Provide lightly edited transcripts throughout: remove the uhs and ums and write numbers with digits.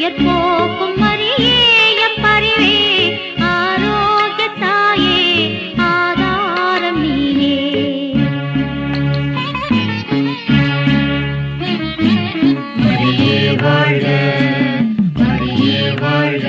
துயர் போக்கும் மரியே எம் பரிவே ஆரோக்கிய தாயே ஆதாரம் நீயே. மரியே வாழ்க, மரியே வாழ்க,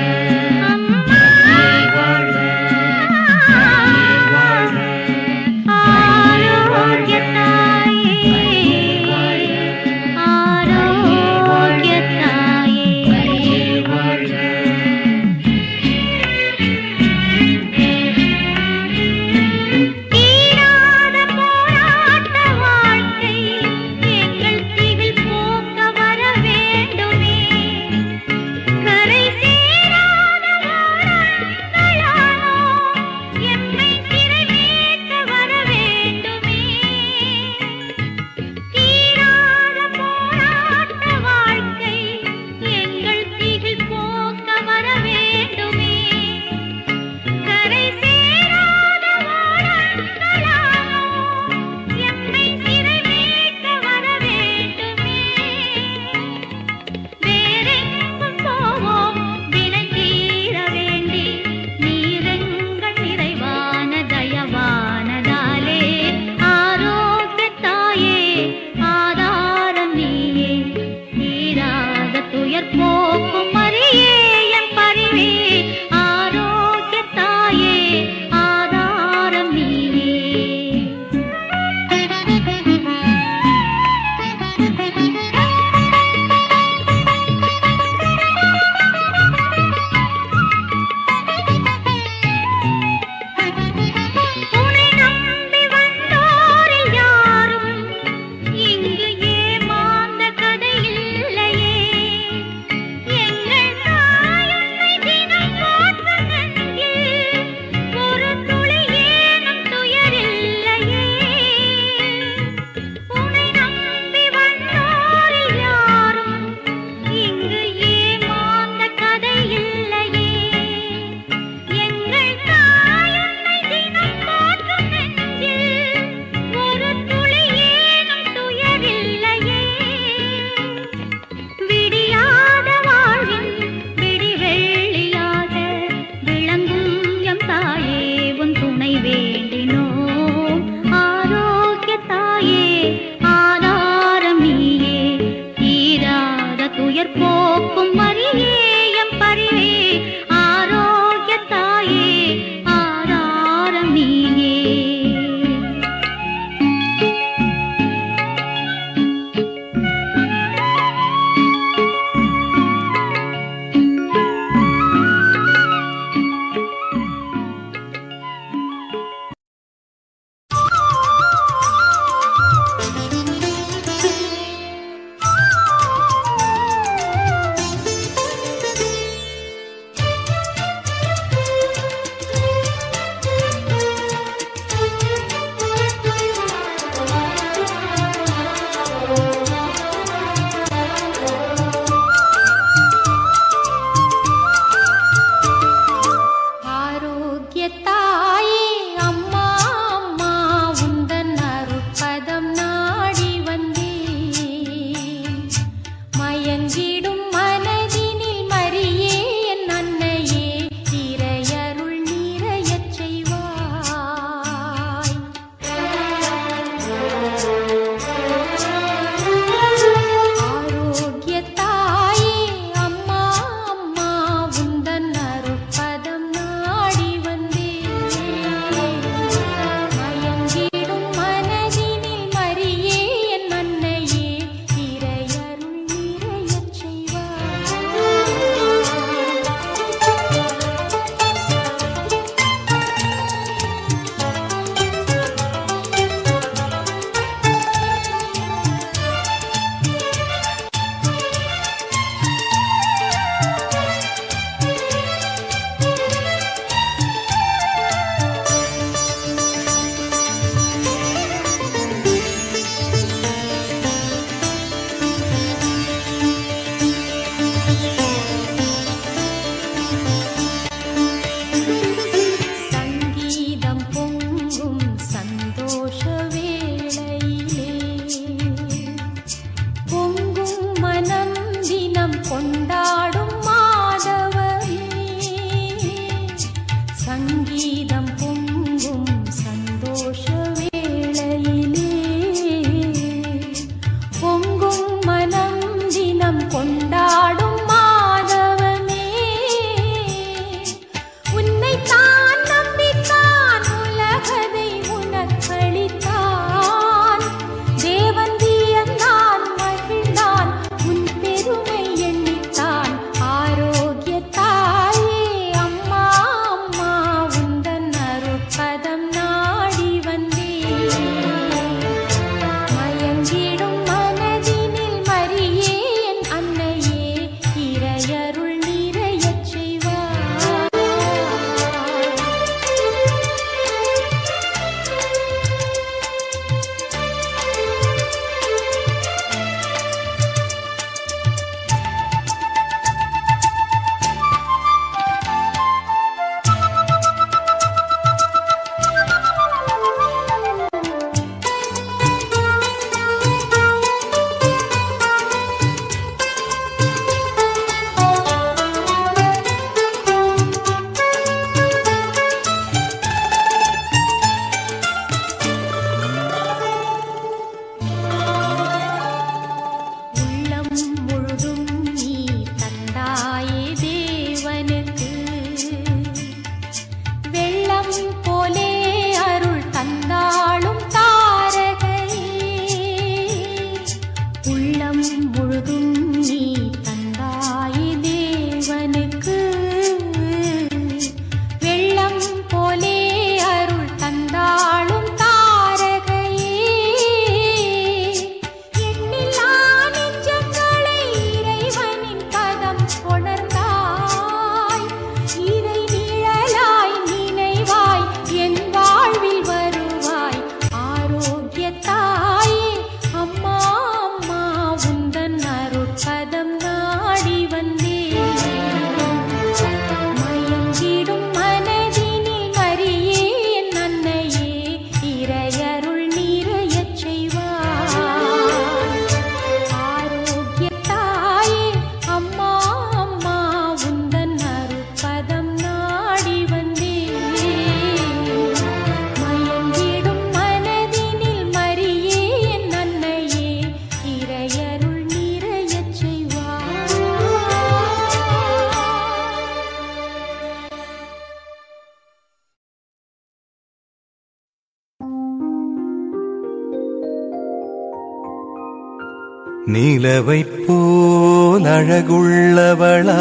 நிலவைப் போல் அழகுள்ளவளாய்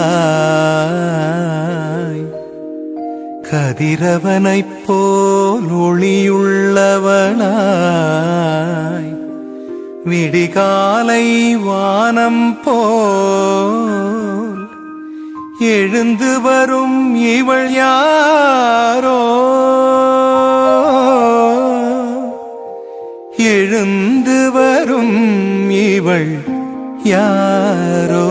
கதிரவனைப் போல் ஒளியுள்ளவளாய் விடிகாலை வானம் போல் எழுந்து வரும் இவள் யாரோ எழுந்து வரும் இவள் யாரோ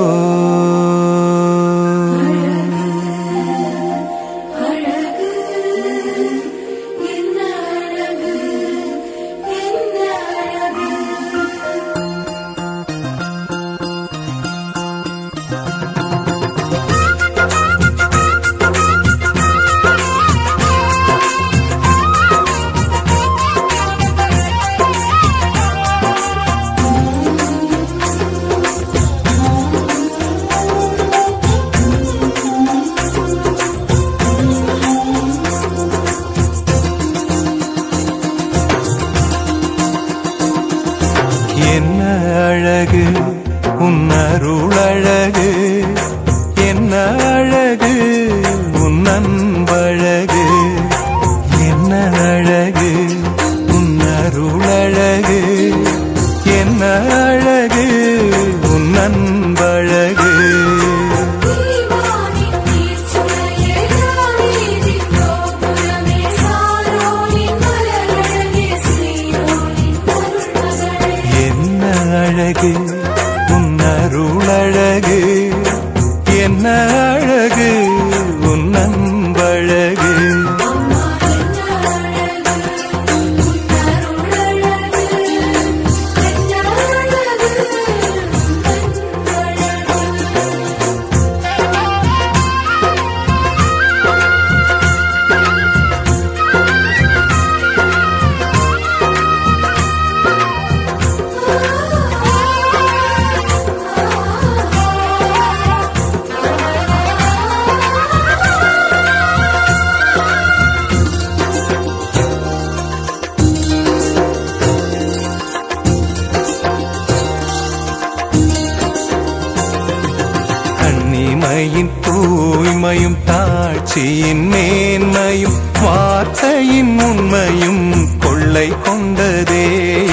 என்ன அழகு உன் அருளழகு என்ன அழகு உன் அன்பழகு என்ன அழகு உன் அருளழகு என்ன அழகு உன் அன்பழகு அழகு உன் அருளழகு என்ன அழகு உன் அன்பழகு கண்ணிமையின் தூய்மையும் தாட்சியின் மேன்மையும் வார்த்தையின் உண்மையும் கொள்ளை கொண்டதே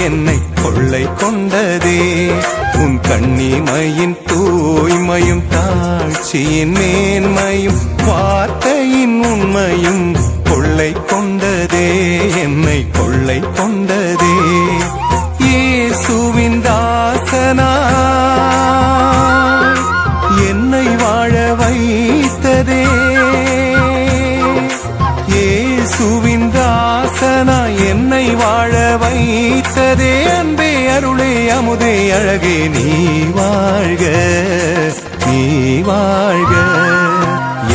என்னை கொள்ளை கொண்டதே உன் கண்ணிமையின் தூய்மையும் தாட்சியின் மேன்மையும் வார்த்தையின் உண்மையும் கொள்ளை கொண்டதே என்னை கொள்ளை கொண்டதே இயேசுவின் தாசனா என்னை வாழ வைத்ததே இயேசுவின் தாசனா என்னை வாழ வைத்ததே அன்பே அருளே அமுதே அழகே நீ வாழ்க நீ வாழ்க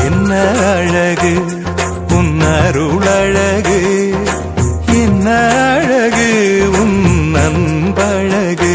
என்ன அழகு உன் அருளழகு என்ன அழகு உன் அன்பழகு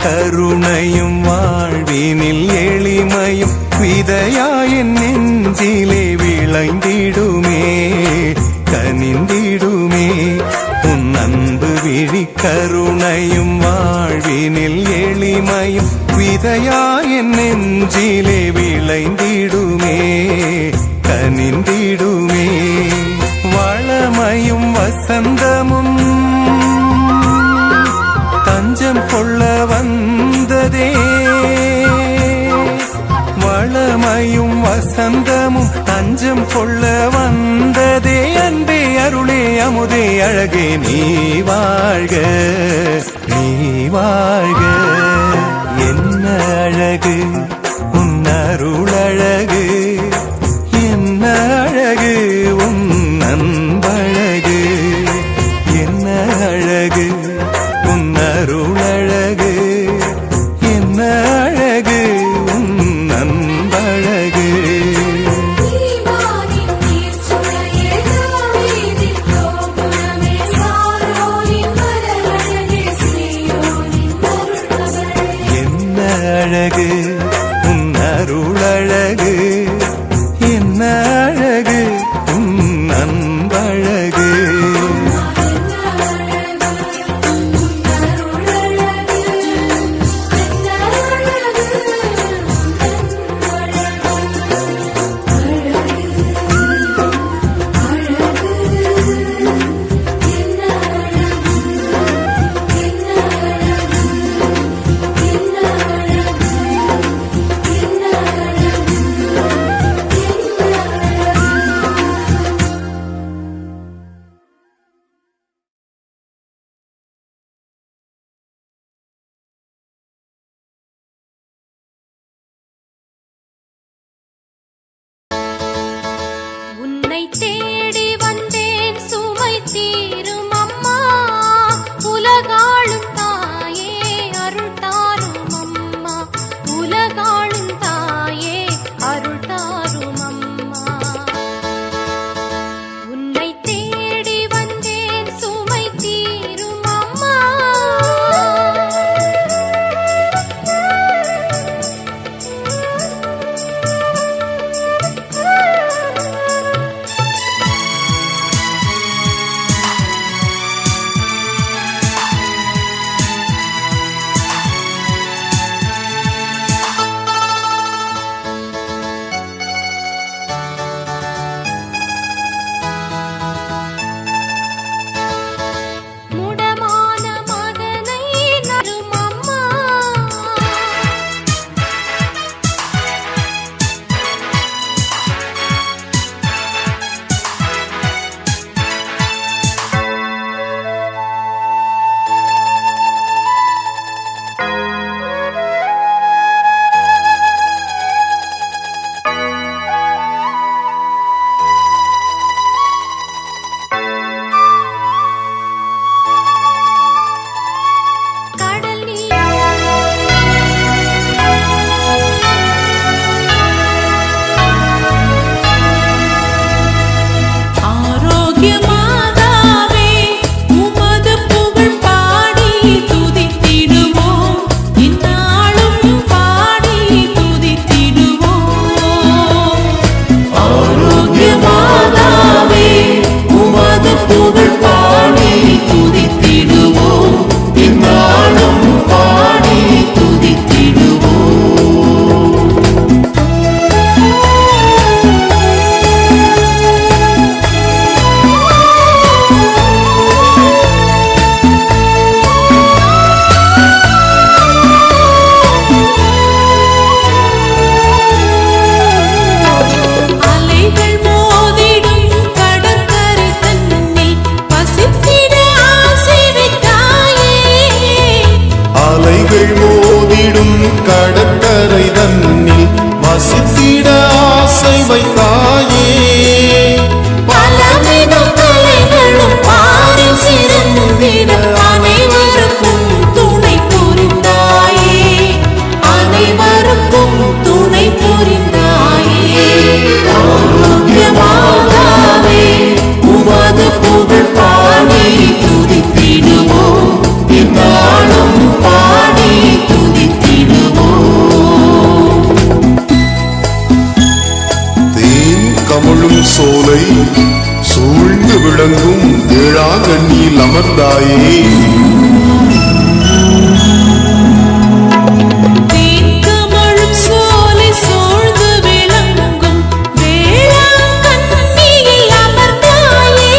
கருணையும் வாழ்வினில் எளிமையும் விதையாயின் நெஞ்சிலே விளைந்திடுமே கனிந்திடுமே உன் அன்பு விழி கருணையும் வாழ்வினில் எளிமையும் விதையாயின் நெஞ்சிலே விளைந்திடுமே கனிந்திடுமே வளமையும் வசந்தமும் தஞ்சம் கொள்ள வந்ததே வளமையும் வசந்தமும் தஞ்சம் கொள்ள வந்ததே அன்பே அருளே அமுதே அழகே நீ வாழ்க நீ வாழ்க என்ன அழகு உன் அருளழகு என்ன அழகு உன் அன்பழகு அசைத்தாயே. பலவித கலைகளும் பாரில் சிறந்திட அனைவருக்கும் துணை புரிந்தாயே. அனைவருக்கும் துணை புரிந்தாயே. ஆரோக்கிய மாதாவே உமது புகழ் பாடி துதித்திடுவோம். இந்நாளும் பாடி துதித்திடுவோம். தேன் கமழும் சோலை சூழ்ந்து விளங்கும் வேளாங்கண்ணியில் அமர்ந்தாயே. தேன்கமழும் சோலை சூழ்ந்து விளங்கும் வேளாங்கண்ணியில் அமர்ந்தாயே.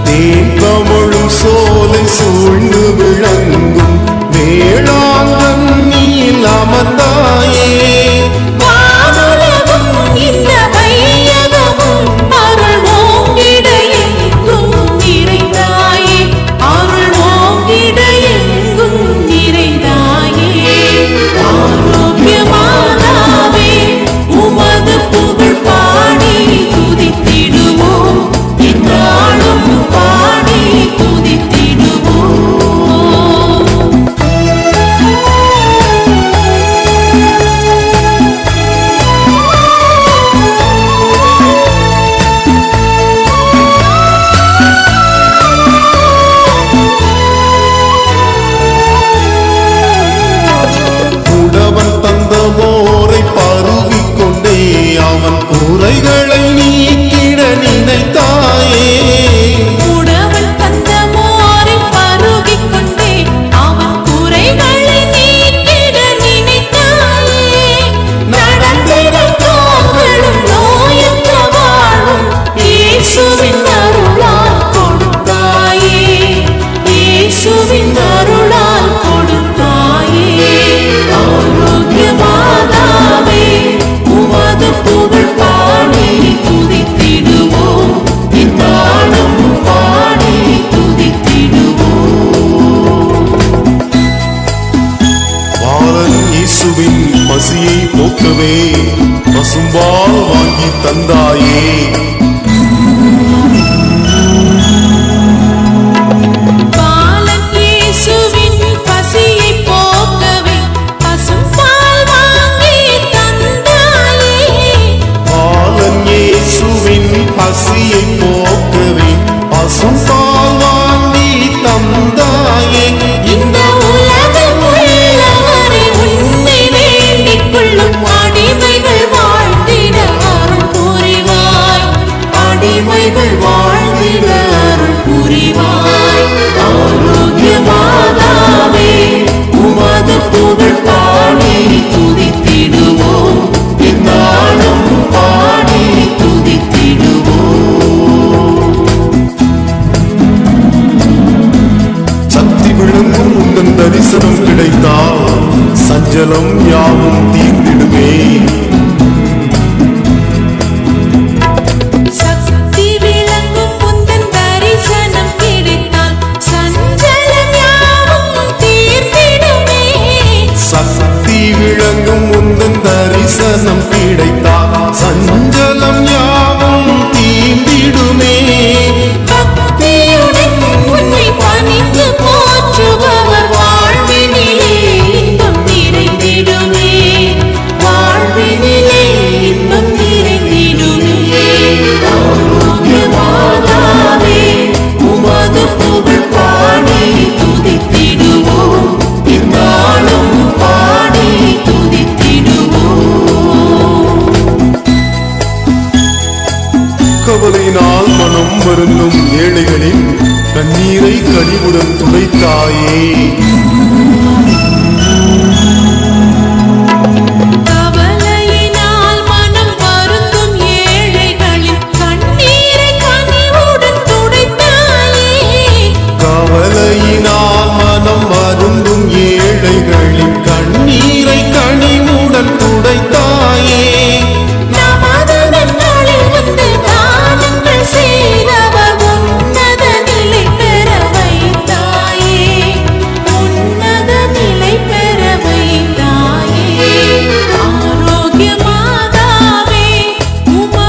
தேன் கமழும் சோலை சூழ்ந்து விளங்கும் வேளாங்கண்ணியில் அமர்ந்தாயே. வானுலகும் இந்த வையகமும் அருள் ஓங்கிட எங்கும் நிறைந்தாயே. அருள் ஓங்கிட எங்கும் நிறைந்தாயே. ஆரோக்கிய மாதாவே உமது புகழ் பாடி துதித்திடுவோம். இந்நாளும் பாடி துதித்திடுவோம். உடவன் தந்த மோரை பருகிக் கொண்டே அவன் குறைகளை நீக்கிட நினைத்தாயே. உடவன் தந்த மோரை பருகிக் கொண்டே அவன் குறைகளை நீக்கிட நினைத்தாயே. நடந்திட தோள்களும் நோயற்ற வாழும் இயேசுவின் அருளால் கொடுத்தாயே. இயேசுவின் அருளால் கொடுத்தாயே. ஆரோக்கிய மாதாவே உமது புகழ் பாடி துதித்திடுவோம். இந்நாளும் பாடி துதித்திடுவோம். பாலன் இயேசுவின் பசியை போக்கவே பசும்பால் வாங்கி தந்தாயே. பாலன் இயேசுவின் பசியை போக்கவே பசும்பால் வாங்கி தந்தாயே. பாலன் இயேசுவின் பசியை போக்கவே பசும்பால் வாங்கி தந்தாயே. இந்த உலகம் உள்ளவரை உன்னை வேண்டிக் கொள்ளும் அடிமைகள் வாழ்ந்திட அருள் புரிவாய். அடிமைகள் வாழ்ந்திட அருள் புரிவாய். ஆரோக்கிய மாதாவே உமது புகழ் பாடி துதித்திடுவோம். இந்நாளும் பாடி துதித்திடுவோம். சக்தி விளங்கும் உந்தன் தரிசனம் கிடைத்தால் சஞ்சலம் யாவும் தீர்ந்திடுமே. சக்தி விளங்கும் உந்தன் தரிசனம் கிடைத்தால் சஞ்சலம் யாவும் தீர்ந்திடுமே. சக்தி விளங்கும் உந்தன் தரிசனம் கிடைத்தால் சஞ்சலம் யாவும் தீர்ந்திடுமே. பக்தியுடன் உன்னை பணிந்து போற்றுபவர் வாழ்வினிலே இன்பம் நிறைந்திடுமே. வாழ்வினிலே இன்பம் நிறைந்திடுமே. ஆரோக்கிய மாதாவே உமது புகழ் பாடி துதித்திடுவோம். இந்நாளும் பாடி துதித்திடுவோம். கவலையினால் மனம் வருந்தும் ஏழைகளின் கண்ணீரை கனிவுடன் துடைத்தாயே. கவலையினால் மனம் வருந்தும் ஏழைகளின் கண்ணீரை கனிவுடன் துடைத்தாயே. கவலையினால் மனம் வருந்தும் ஏழைகளின் கண்ணீரை கனிவுடன் துடைத்தாயே. நமது நன்னாளில் வந்து தானங்கள் செய்தவர் உன்னத நிலை பெற வைத்தாயே. உன்னத நிலை பெற வைத்தாயே. ஆரோக்கிய மாதாவே உமது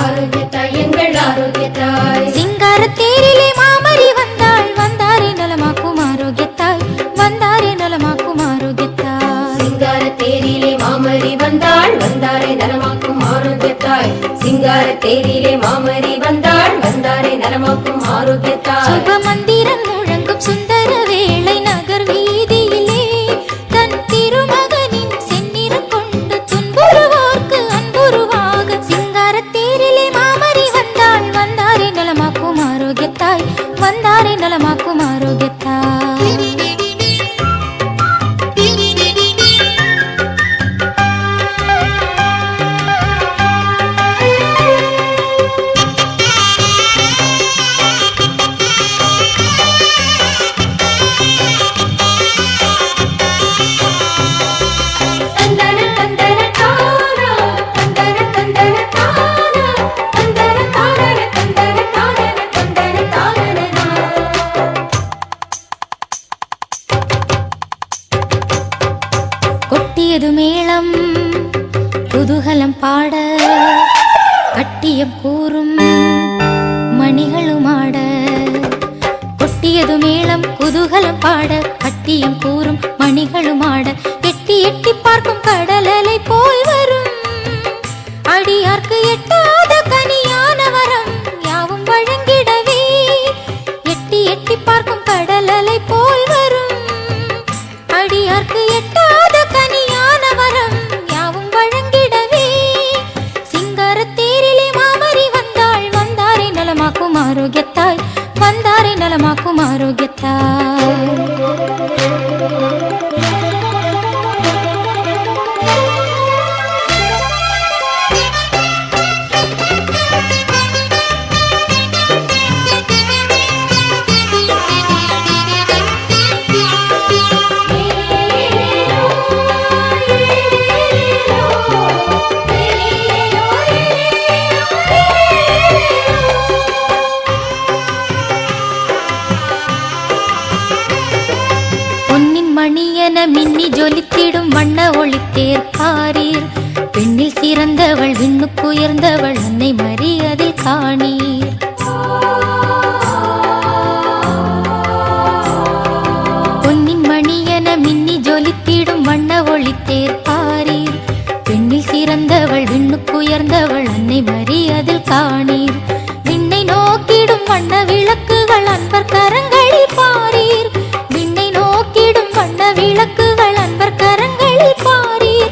ஆரோக்கியத்தாய் எங்கள் ஆரோக்கியத்தாய். சிங்கார தேரிலே மாமரி வந்தாள் வந்தாரே நலமாக்கும் ஆரோக்கியத்தாய் வந்தாரே நலமாக்கும் ஆரோக்கியத்தாய். சிங்கார தேரிலே மாமரி வந்தாள் வந்தாரே நலமாக்கும் ஆரோக்கியத்தாய். சிங்கார தேரிலே மாமரி வந்தாள் வந்தாரே நலமாக்கும் ஆரோக்கியத்தாய். சுப மந்திரம் முழங்கும் சுந்தர வேளை நகர் வீதியிலே தன் திருமகனின் செந்நிற கொண்டு துன்புறுவோர்க்கு அன்புருவாக சிங்கார தேரிலே மாமரி வந்தாள் வந்தாரே நலமாக்கும் ஆரோக்கியத்தாய் வந்தாரே நலமாக்கும் ஆரோக்கியத்தாய். கொட்டியது மேளம் குதூகலம் பாட கட்டியம் கூறும் மணிகளும் ஆட. கொட்டியது மேளம் குதூகலம் பாட கட்டியம் கூறும் மணிகளும் ஆட. எட்டி எட்டி பார்க்கும் கடலலை போல் வரும் அடியார்க்கு எட்டாத கனியான வரம் யாவும் வழங்கிடவே. எட்டி எட்டி பார்க்கும் கடலலை போல் வரும் அடியார்க்கு எட்டாத கனியான வரம் யாவும் வழங்கிடவே. சிங்கார தேரிலே மாமரி வந்தாள் வந்தாரே நலமாக்கும் ஆரோக்கியத்தாய் வந்தாரே நலமாக்கும் ஆரோக்கியத்தாய். மணியன மின்னி ஜொலித்திடும் வண்ண ஒளித்தேர் பாரீர். பெண்ணில் சிறந்தவள் விண்ணுக்குயர்ந்தவள் அன்னை மரியதில் காணீர். பொன்னின் மணியன மின்னி ஜொலித்திடும் வண்ண ஒளித்தேர் பாரீர். பெண்ணில் சிறந்தவள் விண்ணுக்குயர்ந்தவள் அன்னை மரியதில் காணீர். விண்ணை நோக்கிடும் வண்ண விளக்குகள் அன்பர் கரங்களில் பாரீர். விண்ணை நோக்கிடும் வண்ண விளக்குகள் அன்பர் கரங்களில் பாரீர்.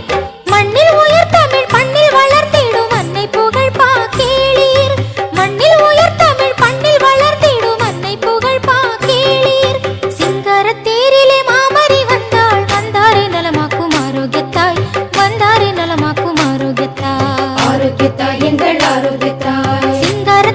மண்ணில் உயர் தமிழ் பண்ணில் வளர்த்திடும் அன்னை புகழ் பாக்கேளீர். மண்ணில் உயர் தமிழ் பண்ணில் வளர்த்திடும் அன்னை புகழ் பாக்கேளீர். சிங்கார தேரிலே மாமரி வந்தாள் வந்தாரே நலமாக்கும் ஆரோக்கியத்தாய் வந்தாரே நலமாக்கும் ஆரோக்கியத்தாய். ஆரோக்கியத்தாய் எங்கள் ஆரோக்கியத்தாய். சிங்கார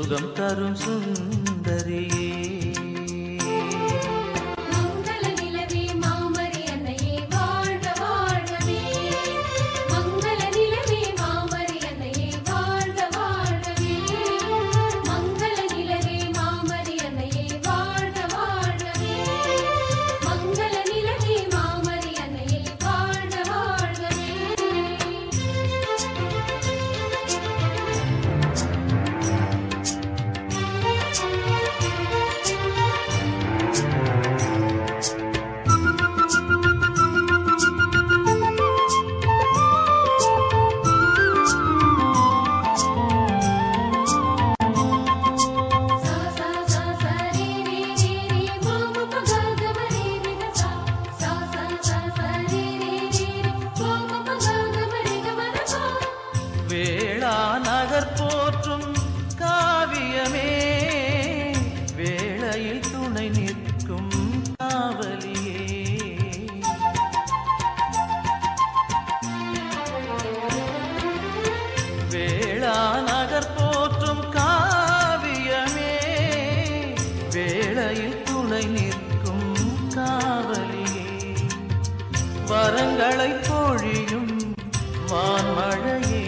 சுகம் தரும் சுந்தரியே. மங்கள நிலவே மாமரி அன்னையே வாழ்க வாழ்கவே. மங்கள நிலவே மாமரி அன்னையே வாழ்க வாழ்கவே. மங்கள நிலவே மாமரி அன்னையே வாழ்க வாழ்கவே. மங்கள நிலவே மாமரி அன்னையே வாழ்க வாழ்கவே. வேளா நகர் போற்றும் காவியமே, வேளையில் துணை நிற்கும் காவலியே. வேளா நகர் போற்றும் காவியமே, வேளையில் துணை நிற்கும் காவலியே. வரங்களை பொழியும் வான்மழையே,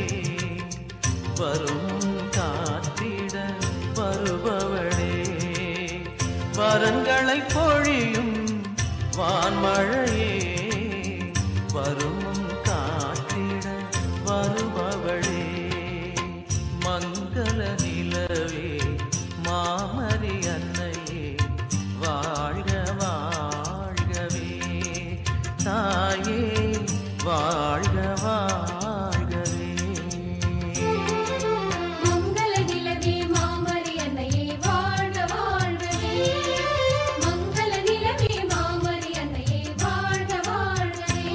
வரும் காத்திட வருபவளே. வரங்களை பொழியும் வான்மழையே, வரும் காத்திட வருபவளே. மங்கள நிலவே மாமரி அன்னையே வாழ்க வாழ்கவே. தாயே வாழ்க வாழ்கவே. மங்கள நிலவே மாமரி அன்னையே வாழ்க வாழ்கவே. மங்கள நிலவே மாமரி அன்னையே வாழ்க வாழ்கவே.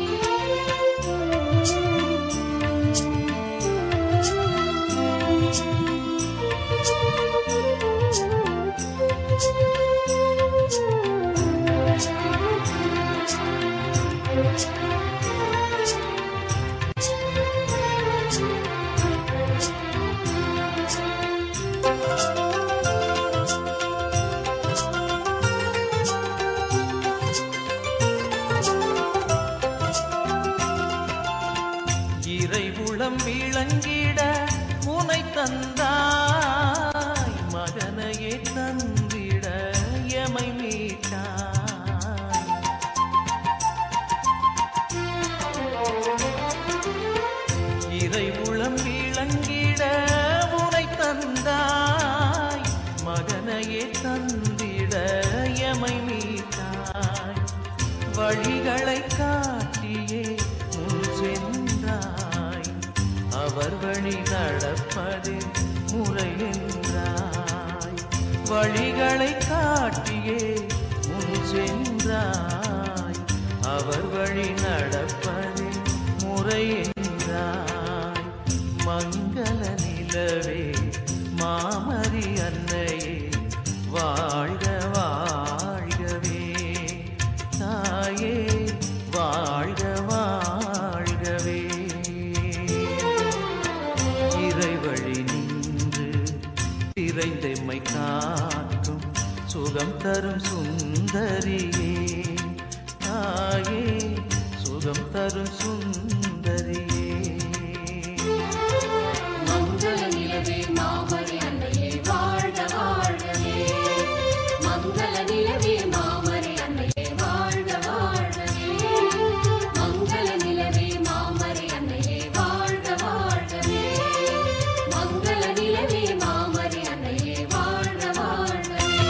இறைவுளம் விளங்கிட முனை தந்தாய், மகனையே தந்திட எமை மீட்டாய். இறைவுளம் விளங்கிட முனை தந்தாய், மகனையே தந்திட எமை மீட்டாய். வழிகளை காட்டியே முன் சென்றாய், அவர் வழி நடப்பது முறை என்றாய். வழிகளை காட்டியே முன் சென்றாய், அவர் வழி நடப்பது முறை என்றாய். மங்கள நிலவே மாமரி அன்னையே வாழ்க வாழ்கவே. தாயே வாழ்க வாழ்கவே. இறைவழி நின்று இறைந்தெம்மை காக்கும் சுகம் தரும் சுந்தரியே. தாயே சுகம் தரும் சுந்தரியே. மங்கள நிலவே மாமரி அன்னையே வாழ்க வாழ்கவே. மங்கள நிலவே மாமரி அன்னையே வாழ்க வாழ்கவே. மங்கள நிலவே மாமரி அன்னையே வாழ்க வாழ்கவே. மங்கள நிலவே மாமரி அன்னையே வாழ்க வாழ்கவே.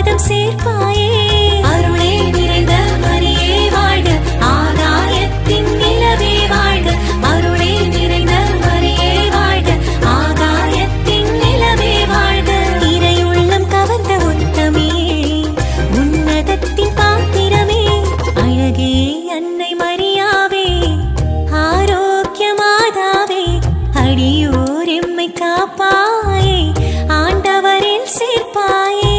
பாதம் சேர்ப்பாயே. அருளே நிறைந்த மரியே வாழ்க, ஆகாயத்தின் நிலவே வாழ்க. அருளே நிறைந்த மரியே வாழ்க, ஆகாயத்தின் நிலவே வாழ்க. இறை உள்ளம் கவர்ந்த உத்தமே, உன்னதத்தின் பாத்திரமே, அழகே அன்னை மரியாவே, ஆரோக்கிய மாதாவே, அடியோர் எம்மை காப்பாயே, ஆண்டவரில் சேர்ப்பாயே.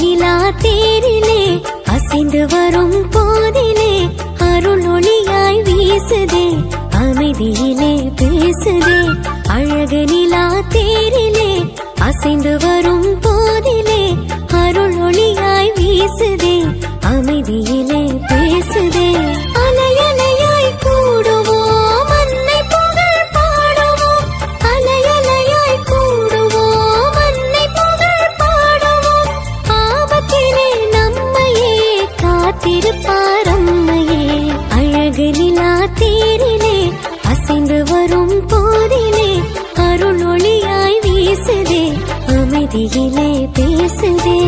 நிலா தேரிலே அசைந்து வரும் போதிலே அருள் ஒளியாய் வீசுதே, அமைதியிலே பேசுதே. அழகு நிலா தேரிலே அசைந்து வரும் போதிலே அருள் ஒளியாய் வீசுதே, அமைதியிலே பேசுதே. அலையலையாய் கூடுவோம் அன்னை புகழ் பாடுவோம், அலையலையாய் கூடுவோம் அன்னை புகழ் பாடுவோம். ஆபத்திலே நம்மையே காத்திருப்பார் அம்மையே. அழகு நிலா தேரிலே அசைந்து வரும் போதிலே அருள் ஒளியாய் வீசுதே, அமைதியிலே பேசுதே.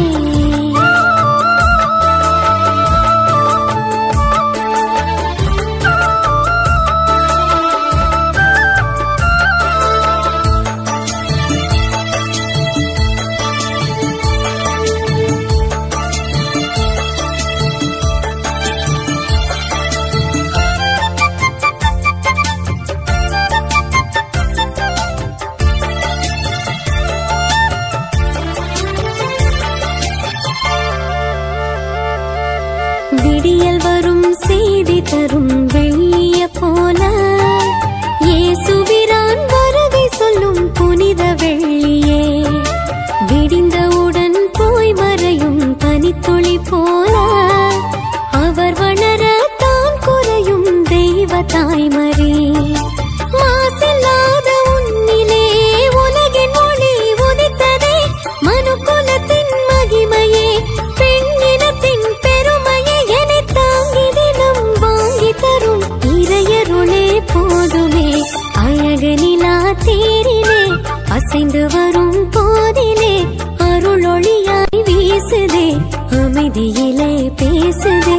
தாய்மறி மாசில்லாத உன்னிலே உலகின் ஒளி உதித்ததே மனுக்குலத்தின் மகிமையே பெண்ணினத்தின் பெருமையை என்னை தாங்கி தினம் வாங்கி தரும் இறையருளே போதுமே அழகு நிலா தேரிலே அசைந்து வரும் போதிலே அருளொளியாய் வீசுதே அமைதியிலே பேசுதே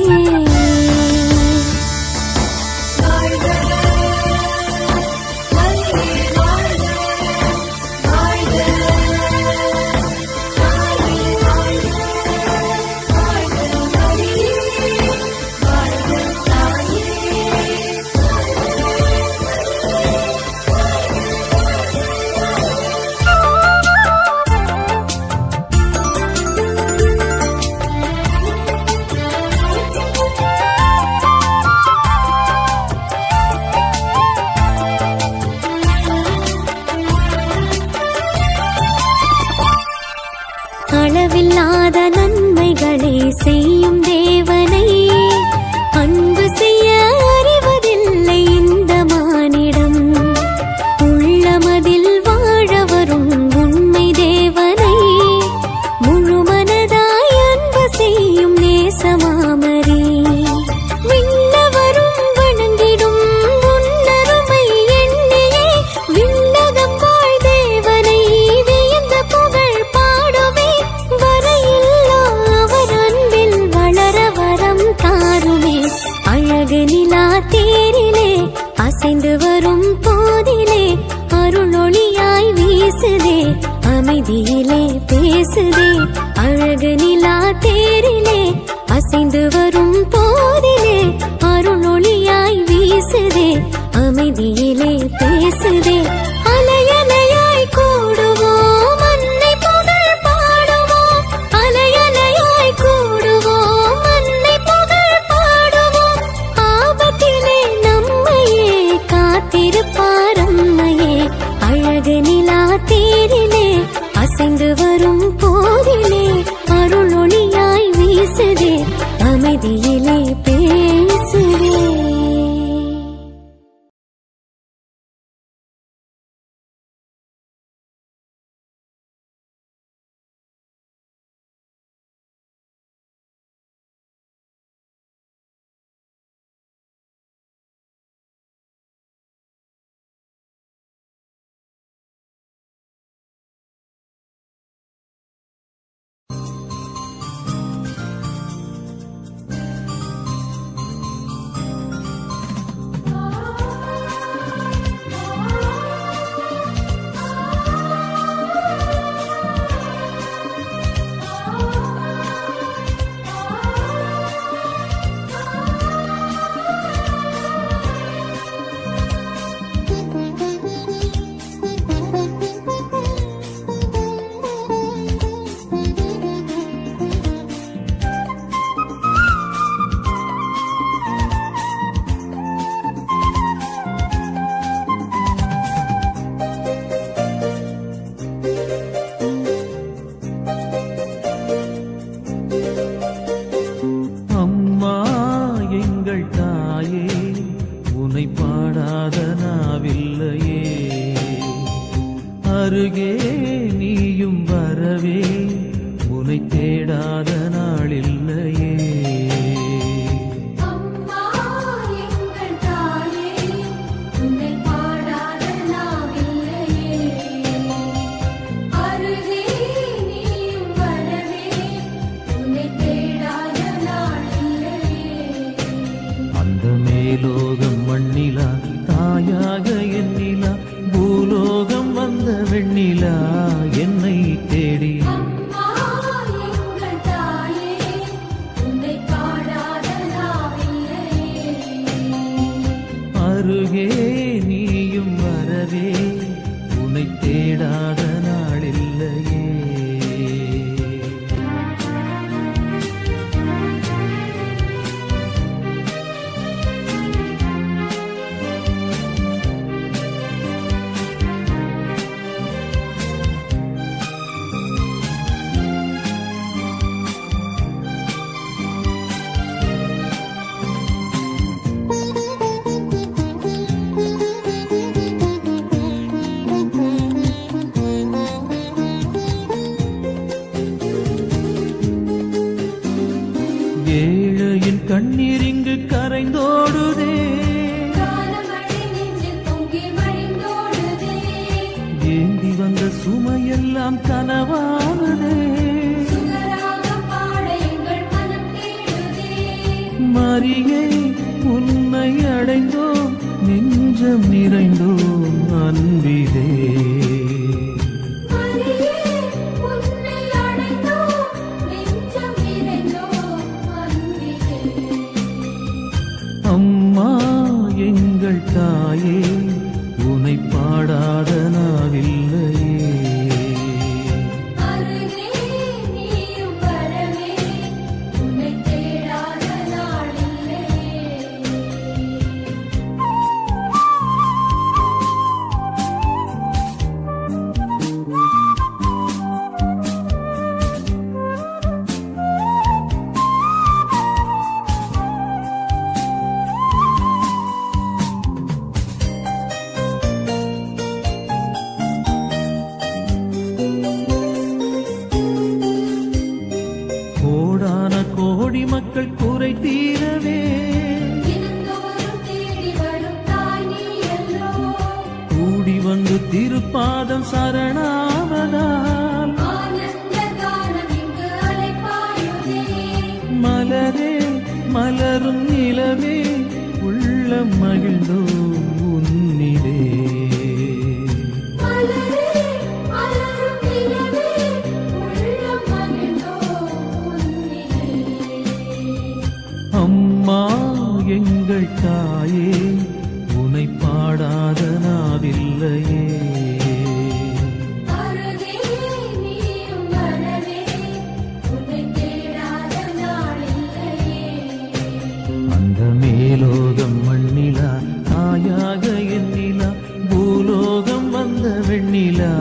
அளவில்லாத நன்மைகளை செய்யும் தேவனை அன்பு செய்ய அறிவதில்லை இந்த மானிடம் உள்ளமதில் வாழ வரும் உண்மை தேவனை முழுமனதாய் அன்பு செய்யும் நேசமாமரி விண்ணவரும் வணங்கிடும் உன்னருமை எண்ணியே விண்ணகம் வாழ் தேவனை வியந்த புகழ் பாடுவே வரையில்லா அவர் அன்பில் வளர வரம் தாருமே அழகு நிலா தேரிலே அசைந்து வரும் போதிலே அருளொளியாய் வீசுதே அமைதியிலே பேசுதே அழகு நிலா தேரிலே அசைந்து வரும் போதிலே அருளொளியாய் வீசுதே அமைதியிலே பேசுதே அலையலையாய் கூடுவோம் அன்னை புகழ் பாடுவோம் அலையலையாய் கூடுவோம் அன்னை புகழ் பாடுவோம் ஆபத்திலே நம்மையே காத்திருப்பார் அம்மையே அழகு நிலா தேரிலே அசைந்து வரும் போதிலே அருளொளியாய் வீசுதே அமைதியிலே பேசுதே அருகே நீயும் வரவே உனை தேடாத நாளில்லையே. அம்மா எங்கள் தாயே உன்னை பாடாத நாவில்லையே. அருகே நீயும் வரவே உன்னை தேடாத நாளில்லையே. அந்த மேலோகம் மண்ணிலா தாயாக எண்ணிலா பூலோகம் வந்த வெண்ணிலா என்னை தேடி. அம்மா எங்கள் தாயே உன்னை பாடாத நாவில்லையே. அருகே நீயும் வரவே உன்னை தேடாத நாளில்லையே. மஞ்சம் நிறைந்தோம் அன்பிலே. அம்மா எங்கள் தாயே உனை பாடாத நாவில்லையே. கோடி மக்கள் குறை தீரவே கூடி வந்து திருப்பாதம் சரணாவதால் மலரே மலரும் நிலவே உள்ளம் மகிழ்ந்தோ உன்னிலே. அம்மா எங்கள் தாயே உனை பாடாத நாவில்லையே. அந்த மேலோகம் மண்ணிலா தாயாக எண்ணிலா பூலோகம் வந்த வெண்ணிலா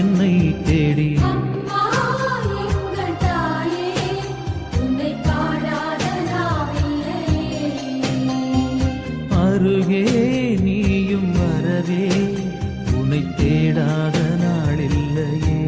என்னை தேடி. அருகே நீயும் வரவே உனை தேடாத நாளில்லையே.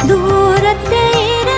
தூரத்தில்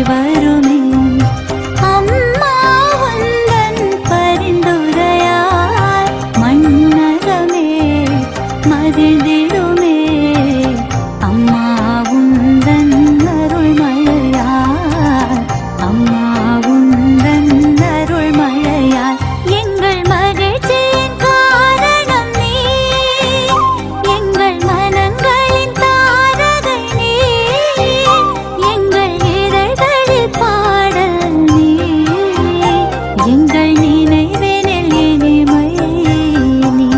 வருமே. அம்மா உந்தன் பரிந்துரையால் மன்னகமே மகிழ்ந்திடுமே. அம்மா உந்தன் அருள்மழையால், அம்மா உந்தன் அருள்மழையால் எங்கள் மகிழ்ச்சியின் காரணம் நீ, எங்கள் மனங்களின் தாரகை நீ, எங்கள் இதழ்களில் பாடல் நீ, எங்கள் நினைவினில் இனிமை நீ.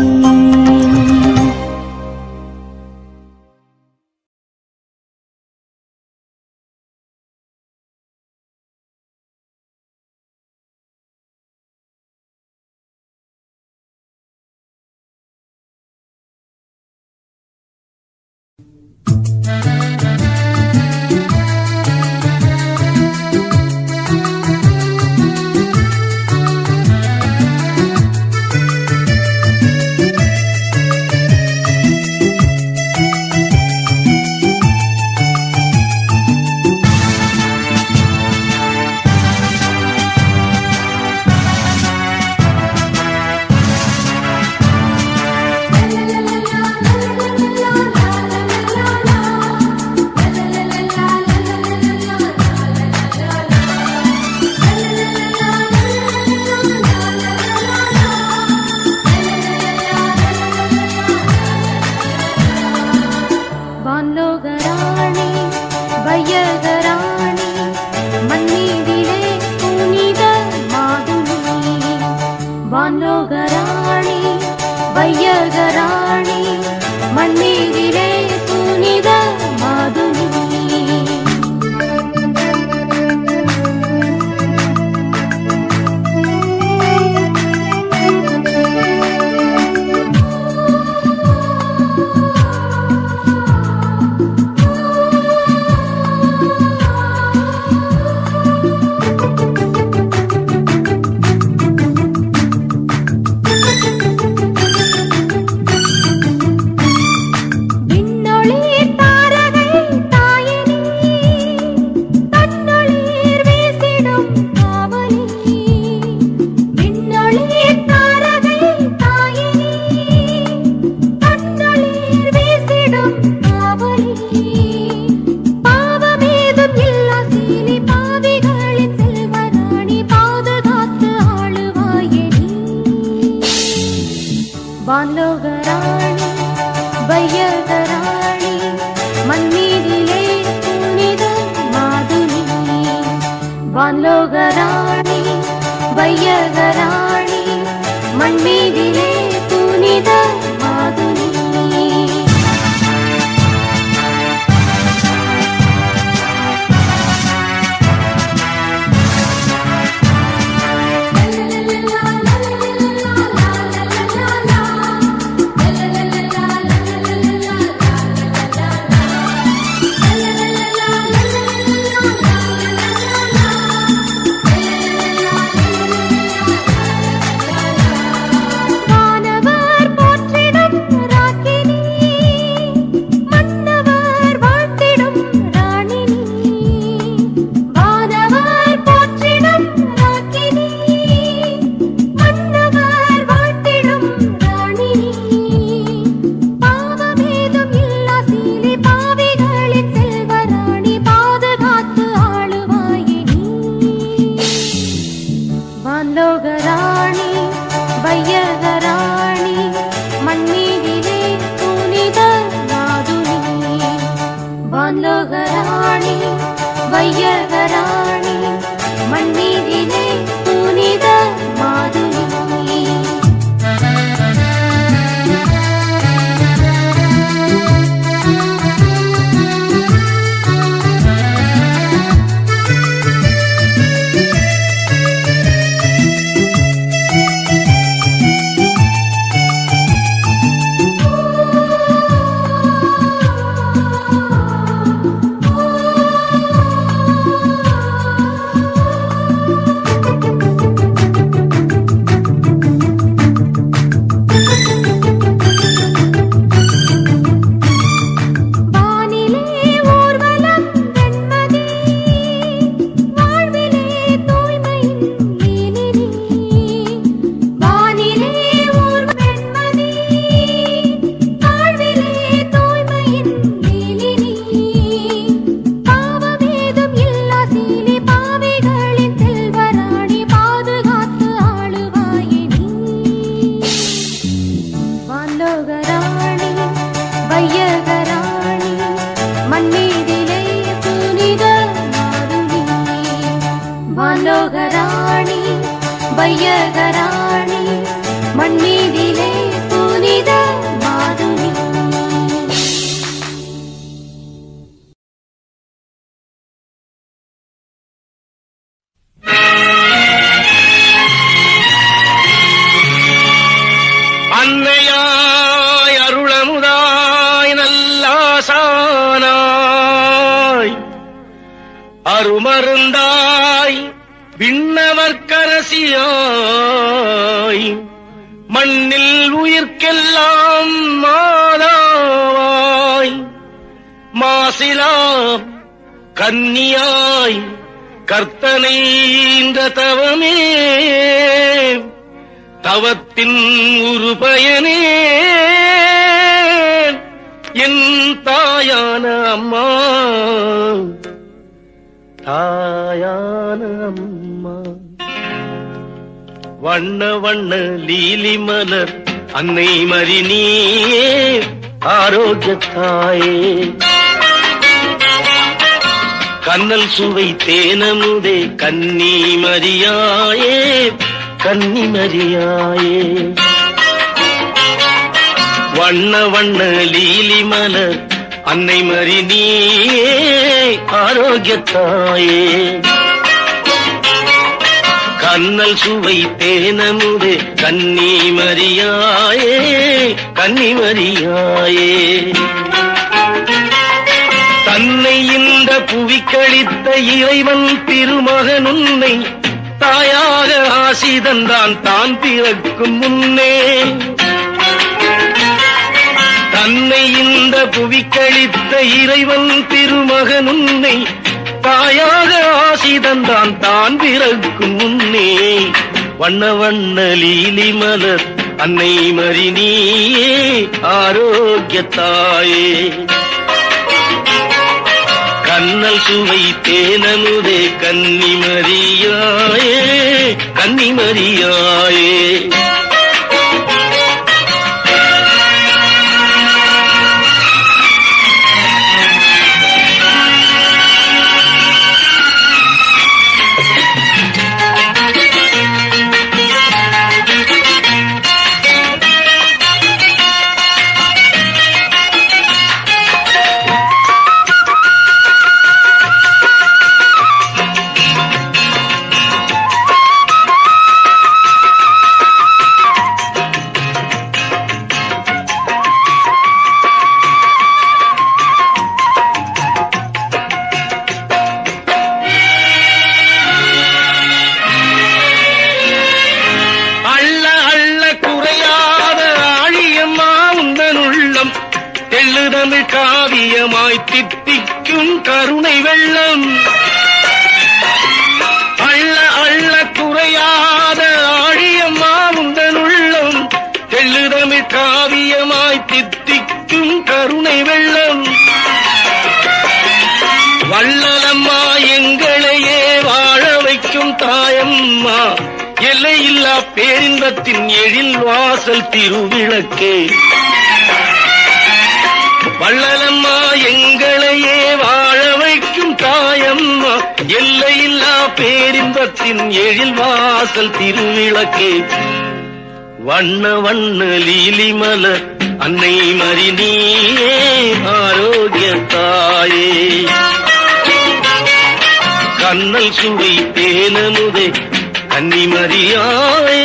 வான்லோகராணி வையகராணி மண்ணீரிலே புனித மாதுளி. வான்லோகராணி வையகராணி மண்ணீரிலே புனித மாதுளி. வான்லோகராணி வையகராணி மண்ணீரிலே புனித மாதுளி. வான்லோகராணி வையகராணி மண்ணீரிலே புனித மாதுளி. வான்லோகராணி வையகராணி மண்ணீரிலே புனித மாதுளி. வான்லோகராணி வையகராணி மண்ணீரிலே புனித மாதுளி. வான்லோகராணி வையகராணி மண்ணீதிலே புனித மாதுனி. அன்னையாய் அருளமுதாய் நல்லாசானாய் அருமருந்தாய் விண்ணவர்க்கரசியாய் மண்ணில் உயிர்க்கெல்லாம் மாதாவாய் மாசிலாம் கன்னியாய் கர்த்தனை இந்த தவமே தவத்தின் ஒரு பயனே என் தாயான அம்மா தாயான அம்மா. வண்ண வண்ண லீலி மலர் அன்னை மரினே ஆரோக்கியத்தாயே கண்ணல் சுவை தேனமுதே கன்னி மரியாயே கன்னி மரியாயே. வண்ண வண்ண லீலி மலர் அன்னை மரினே ஆரோக்கியத்தாயே கண்ணல் சுவை தேனமுதே கன்னி மரியாயே கன்னி மரியாயே. தன்னை இந்த புவிக்களித்த இறைவன் திருமகன் உன்னை தாயாக ஆசி தந்தான் தான் பிறக்கும் முன்னே. தன்னை இந்த புவிக்களித்த இறைவன் திருமகன் உன்னை தாயாக ஆசி தந்தான் தான் பிறக்கும் முன்னே. வண்ண வண்ண லீலி மலர் அன்னை மரினே ஆரோக்கியத்தாயே கண்ணல் சுவை தேனமுதே கன்னி மரியாயே கன்னி மரியாயே. தெள்ளுதமிழ் காவியமாய் தித்திக்கும் கருணை வெள்ளம் அள்ள அள்ள குறையாத ஆழியம்மா உந்தன் உள்ளம் தெள்ளுதமிழ் காவியமாய் தித்திக்கும் கருணை வெள்ளம் வள்ளலம்மா எங்களையே வாழ வைக்கும் தாயம்மா எல்லையில்லா பேரின்பத்தின் எழில் வாசல் திருவிளக்கே வள்ளலம்மா எங்களையே வாழ வைக்கும் தாயம்மா எல்லையில்லா பேரின்பத்தின் எழில் வாசல் திருவிளக்கே வண்ண வண்ண லீலி மலர் அன்னை மரினே ஆரோக்கியத்தாயே கண்ணல் சுவை தேனமுதே கன்னி மரியாயே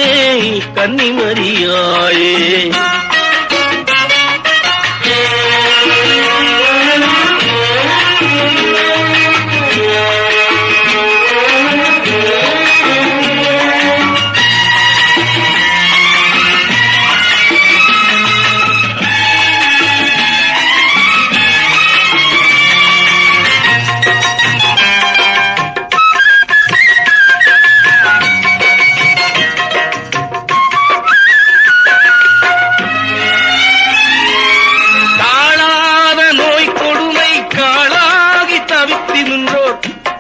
கன்னி மரியாயே.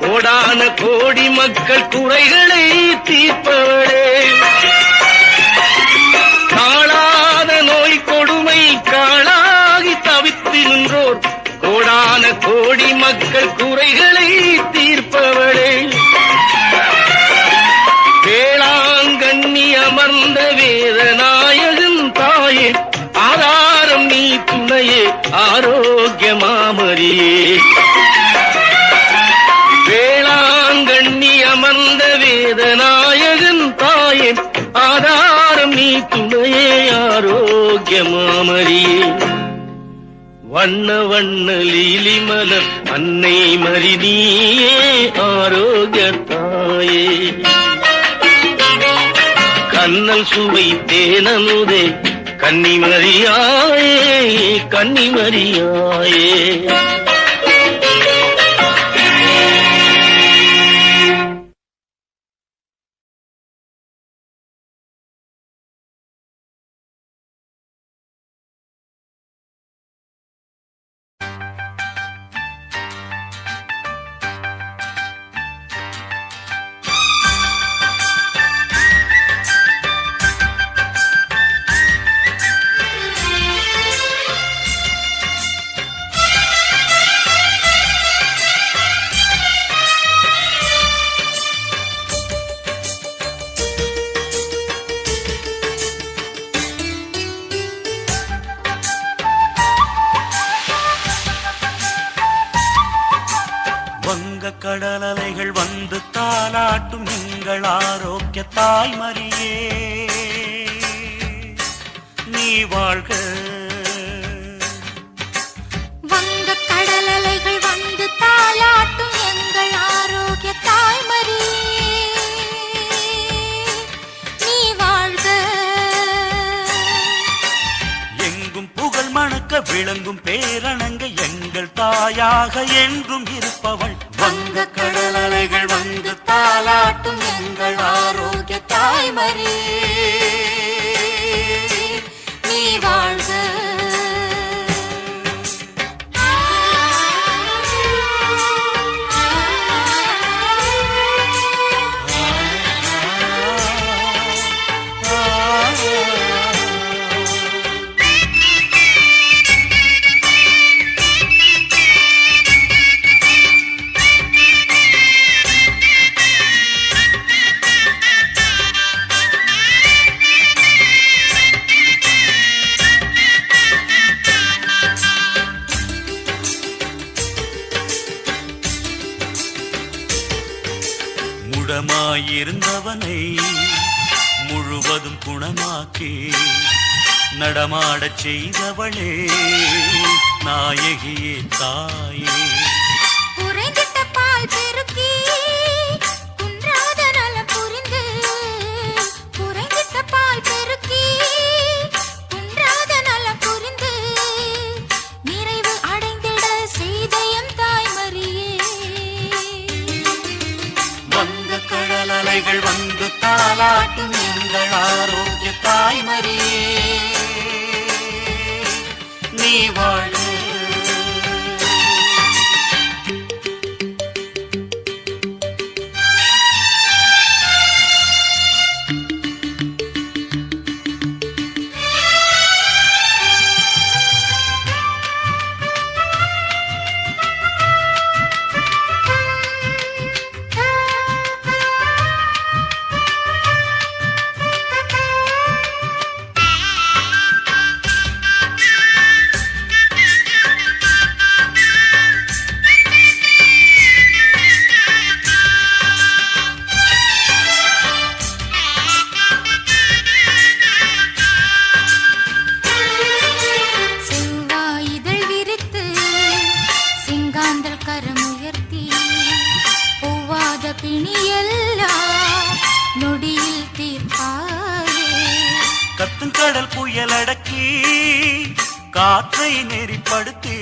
கோடான கோடி மக்கள் குறைகளை தீர்ப்பவளே காணாத நோய் கொடுமை காளாகி தவித்து நின்றோர் கோடான கோடி மக்கள் குறைகளை தீர்ப்பவளே தாய்மரியே. வேளாங்கண்ணி அமர்ந்த வேதநாயகன் தாயே, ஆதாரம் நீ துணையே ஆரோக்கிய மாமரியே. வண்ண வண்ண லீலி மலர் அன்னை மரினியே ஆரோக்கிய தாயே. கண்ணல் சுவை தேனமுதே கன்னிமரியாயே கன்னிமரியாயே. கடலலைகள் வந்து தாலாட்டும் எங்கள் ஆரோக்கிய தாய்மரியே, நீ வாழ்க. வங்க கடலலைகள் வந்து தாலாட்டும் எங்கள் ஆரோக்கிய தாய்மரியே, நீ வாழ்க. எங்கும் புகழ் மணக்க விளங்கும் பேரணங்க எங்கள் தாயாக என்றும் இருப்பவள். வங்க கடலலைகள் வந்து தாலாட்டும் எங்கள் ஆரோக்கிய தாய்மரியே, நீ வாழ்க. முடமாயிருந்தவனை முழுவதும் குணமாக்கி நடமாடச் செய்தவளே நாயகியே தாயே. குறைந்திட்ட பால் பெருக்கி குன்றாத நலம் புரிந்து, குறைந்திட்ட பால் பெருக்கி குன்றாத நலம் புரிந்து, நிறைவு அடைந்திட செய்த எம் தாய்மரியே. வங்க கடலலைகள் வந்து தாலாட்டும் எங்கள் ஆரோக்கிய தாய்மரியே, நீ வாழ்க. கத்தும் கடல் புயலடக்கி காற்றை நெறிப்படுத்தி,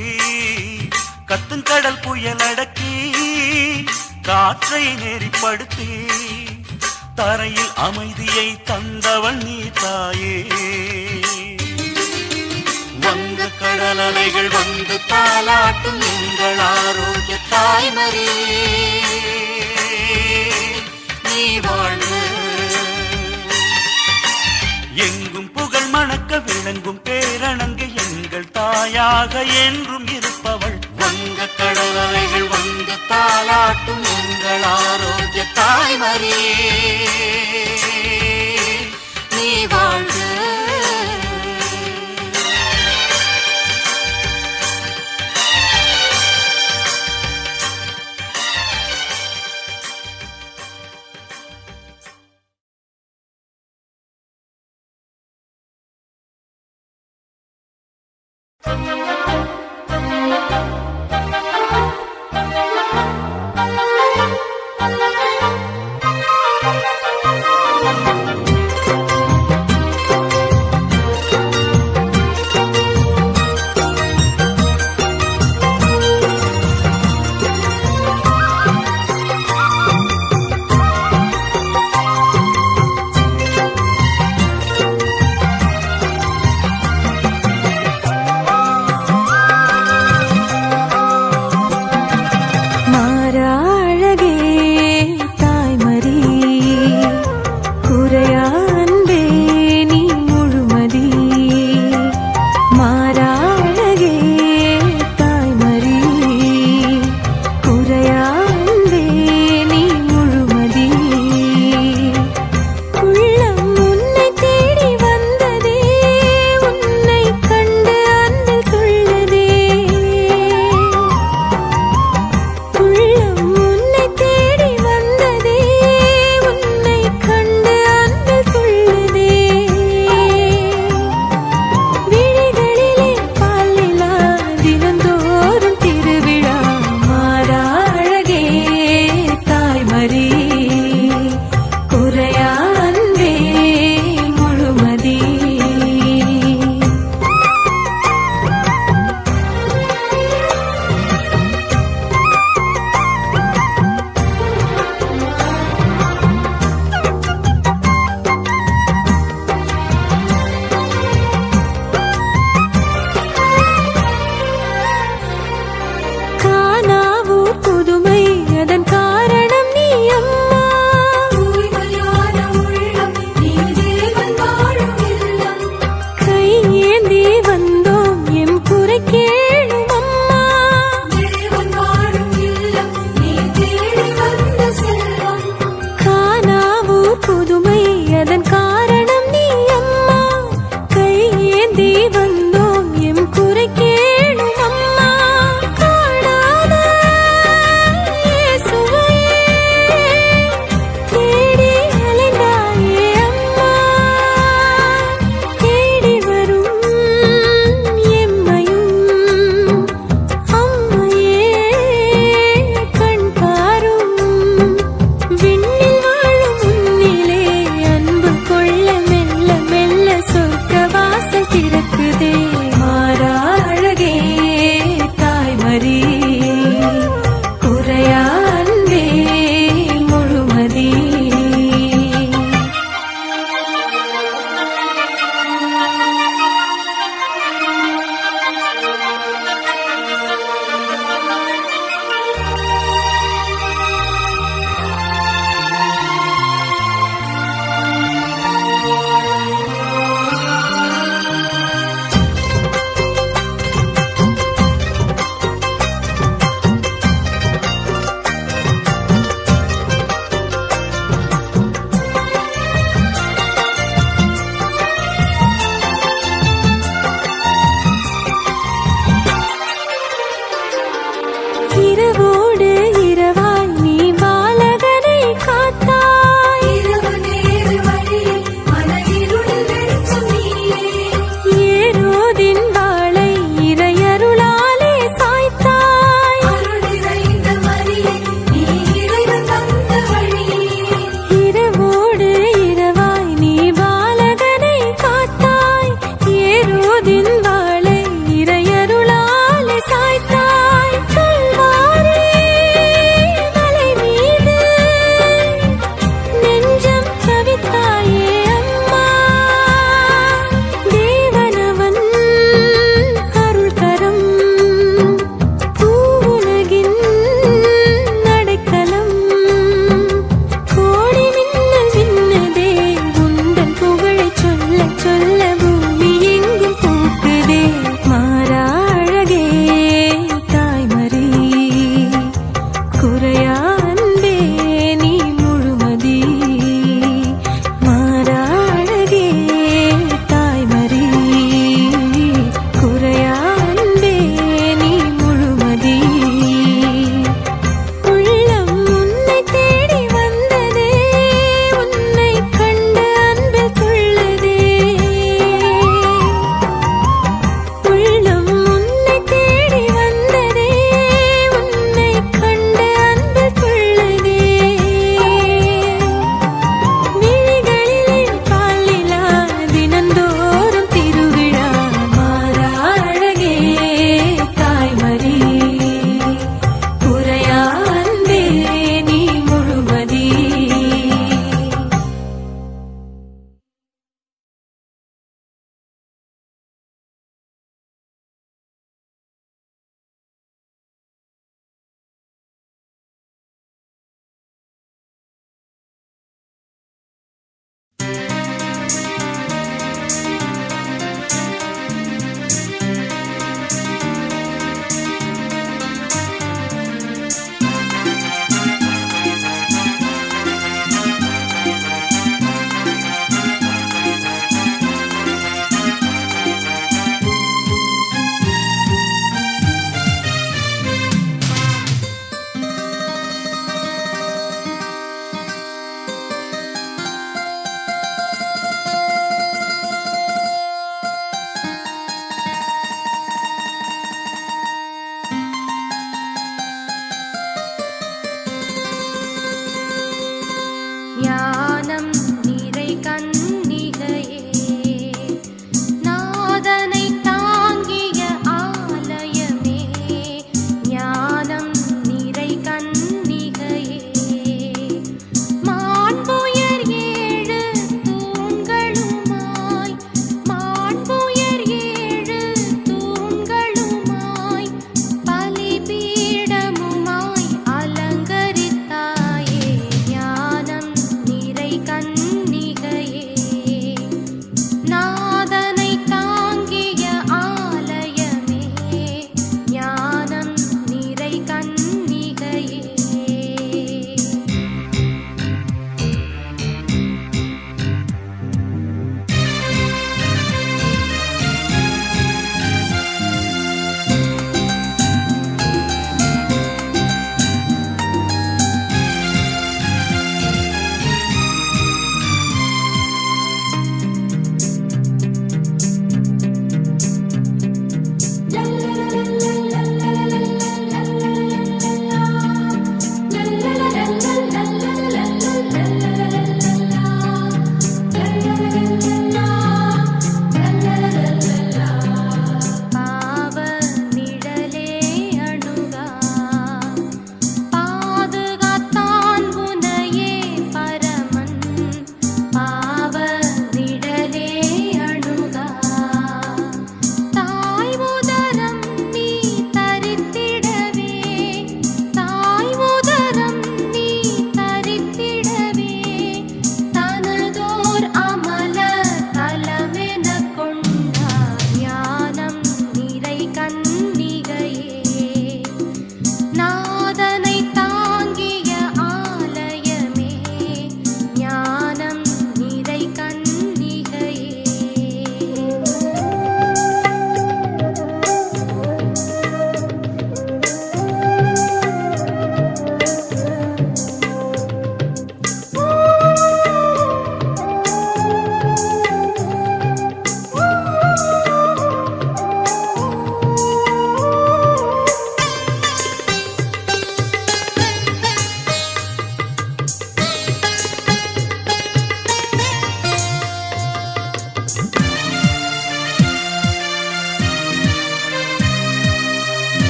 கத்தும் கடல் புயலடக்கி காற்றை நெறிப்படுத்தி, தரையில் அமைதியை தந்தவள் நீ தாயே. வங்க கடலலைகள் வந்து தாலாட்டும் எங்கள் ஆரோக்கிய தாய்மரியே, நீ வாழ்க. எங்கும் புகழ் மணக்க விளங்கும் பேரணங்க எங்கள் தாயாக என்றும் இருப்பவள். வங்க கடலலைகள் வந்து தாலாட்டும் எங்கள் ஆரோக்கிய தாய்மரியே, நீ வாழ்க.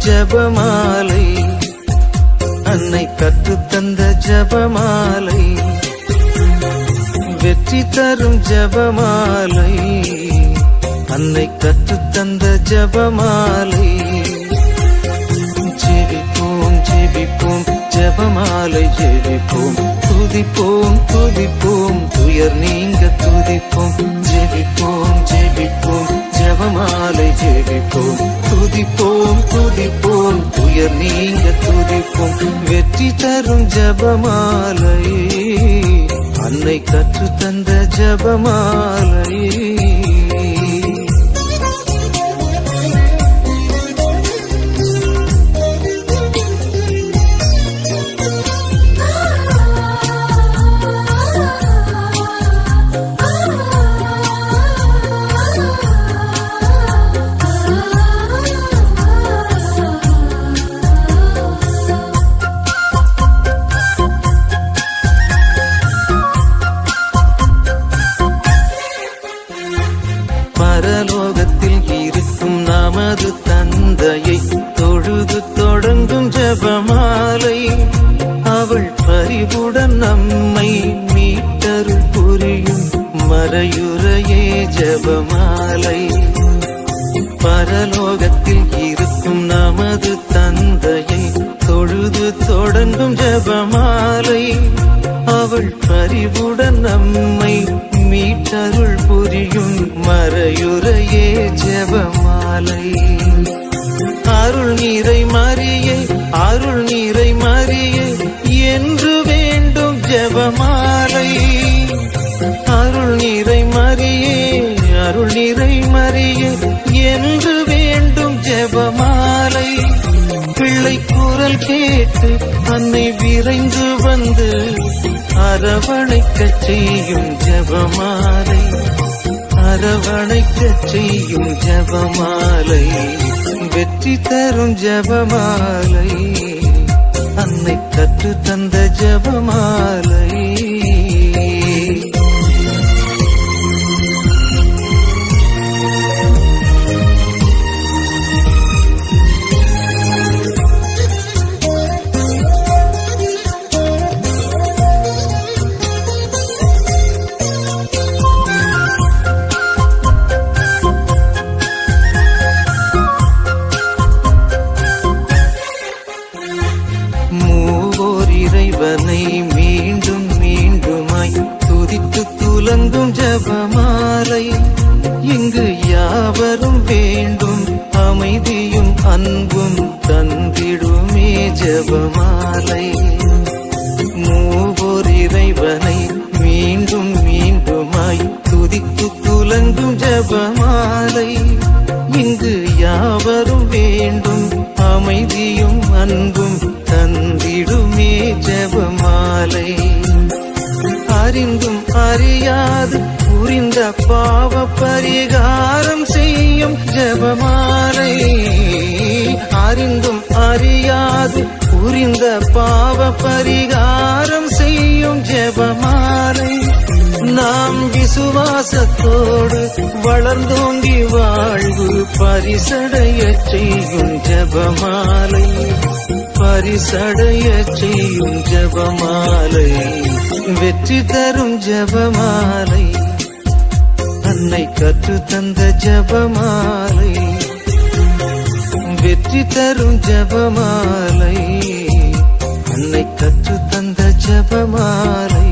ஜபமாலை, அன்னை கற்றுத்தந்த ஜபமாலை, வெற்றி தரும் ஜபமாலை, அன்னை கற்றுத்தந்த ஜபமாலை. ஜெபிப்போம் ஜெபிப்போம் ஜபமாலை ஜெபிப்போம், துதிப்போம் துதிப்போம் துயர் நீங்க துதிப்போம். ஜெபிப்போம் ஜெபிப்போம் ஜபமாலை ஜெபிப்போம், துதிப்போம் துதிப்போம் துயர் நீங்க துதிப்போம். வெற்றி தரும் ஜபமாலை, அன்னை கற்றுத்தந்த ஜபமாலை. பரலோகத்தில் இருக்கும் நமது தந்தையை தொழுது தொடங்கும் ஜபமாலை, அவள் பரிவுடன் நம்மை மீட்டருள் புரியும் மறையுறையே ஜபமாலை. பரலோகத்தில் இருக்கும் நமது தந்தையை தொழுது தொடங்கும் ஜபமாலை, அவள் பரிவுடன் நம்மை மீட்டருள் புரியும் மறையுறையே ஜபமாலை. அருள் நீரை மரியே அருள் நீரை மரியே என்று வேண்டும் ஜபமாலை. அருள் நீரை மரியே அருள் நீரை மரியே என்று வேண்டும் ஜபமாலை. பிள்ளை குரல் கேட்டு அன்னை விரைந்து வந்து அரவணைக்கச் செய்யும் ஜபமாலை, அரவணைக்கச் செய்யும் ஜபமாலை. வெற்றி தரும் ஜபமாலை, அன்னை கற்று தந்த ஜபமாலை. இறைவனை மீண்டும் மீண்டுமாய் துதித்து துலங்கும் ஜபமாலை, இங்கு யாவரும் வேண்டும் அமைதியும் அன்பும் தந்திடுமே ஜபமாலை. மூவோர் இறைவனை மீண்டும் மீண்டுமாய் துதித்து துலங்கும் ஜபமாலை, இங்கு யாவரும் வேண்டும் அமைதியும் அன்பும் தந்திடுமே ஜபமாலை. அறிந்தும் அறியாது புரிந்த பாவ பரிகாரம் செய்யும் ஜபமாலை, அறிந்தும் அறியாது புரிந்த பாவ பரிகாரம் செய்யும் ஜபமாலை. நாம் விசுவாசத்தோடு வளர்ந்தோங்கி வாழ்வு பரிசடைய செய்யும் ஜபமாலை, பரிசடைய செய்யும் ஜபமாலை. வெற்றி தரும் ஜபமாலை, அன்னை கற்று தந்த ஜபமாலை. வெற்றி தரும் ஜபமாலை, அன்னை கற்று தந்த ஜபமாலை.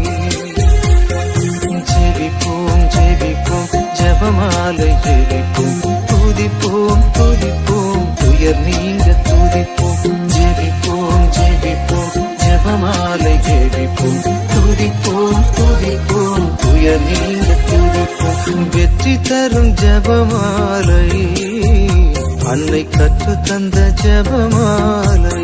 ஜெபிப்போம் ஜெபிப்போம் ஜபமாலை ஜெபிப்போம், துதிப்போம் துதிப்போம் துயர் நீங்க துதிப்போம். ஜெபிப்போம் ஜெபிப்போம் ஜபமாலை ஜெபிப்போம், துதிப்போம் துதிப்போம் துயர் நீங்க துதிப்போம். வெற்றி தரும் ஜபமாலை, அன்னை கற்று தந்த ஜபமாலை.